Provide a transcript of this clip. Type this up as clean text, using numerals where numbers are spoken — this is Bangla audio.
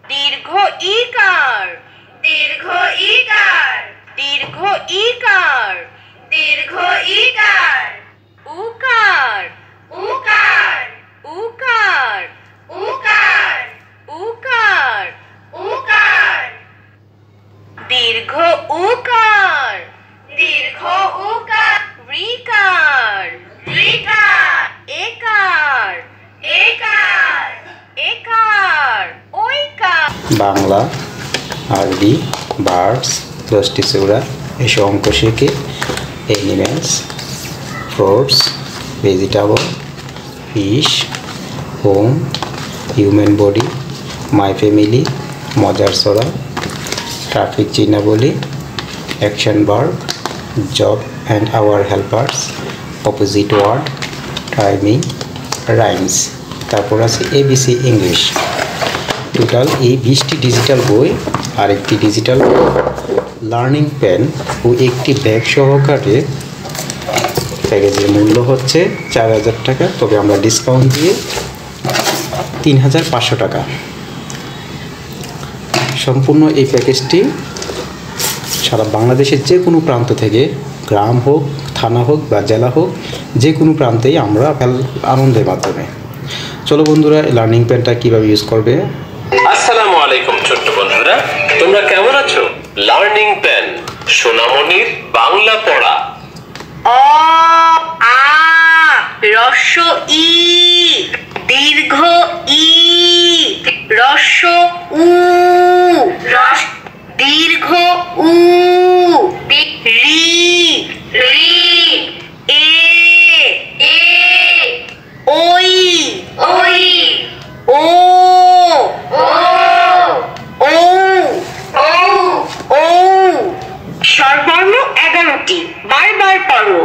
দীর্ঘ ইকার, দীর্ঘ ইকার, দীর্ঘ ইকার, দীর্ঘ ইকার। উকার, উকার, উকার, উকার, উকার, উকার। দীর্ঘ উকার, দীর্ঘ উকার। Recur, recur. একার, একার, একার। ওইকার। বাংলা, আরবি, বার্ডস, 10টি সূরা, এসব অঙ্ক শিখে animals, fruits, vegetable, fish, home, human body, my family, মজার সূরা, ট্রাফিক চিহ্নাবলী, action verb, job and our helpers, opposite word, timing, rhymes. তারপর আছে এবিসি ইংলিশ। টোটাল এই 20টি ডিজিটাল বই আর একটি ডিজিটাল লার্নিং পেন ও একটি ব্যাগ সহকারে প্যাকেজের মূল্য হচ্ছে 4000 টাকা, তবে আমরা ডিসকাউন্ট দিয়ে 3500 টাকা। সম্পূর্ণ এই প্যাকেজটি সারা বাংলাদেশের যে কোনো প্রান্ত থেকে, গ্রাম হোক, থানা হোক বা জেলা হোক, যে কোনো প্রান্তেই আমরা আনন্দের মাধ্যমে। চলো বন্ধুরা, লার্নিং পেনটা কীভাবে ইউজ করবে। আসসালামু আলাইকুম ছোট্ট বন্ধুরা, তোমরা কেমন আছো? লার্নিং পেন, সোনামণির বাংলা পড়া। অ আ রস্য ই, দীর্ঘ ই, রস্য উ, দীর্ঘ উ, রি, রি, এ, এ, ওই, ওই, ও, ও, ও, ও, ও। স্বরবর্ণ 11টি, বারবার পড়ো।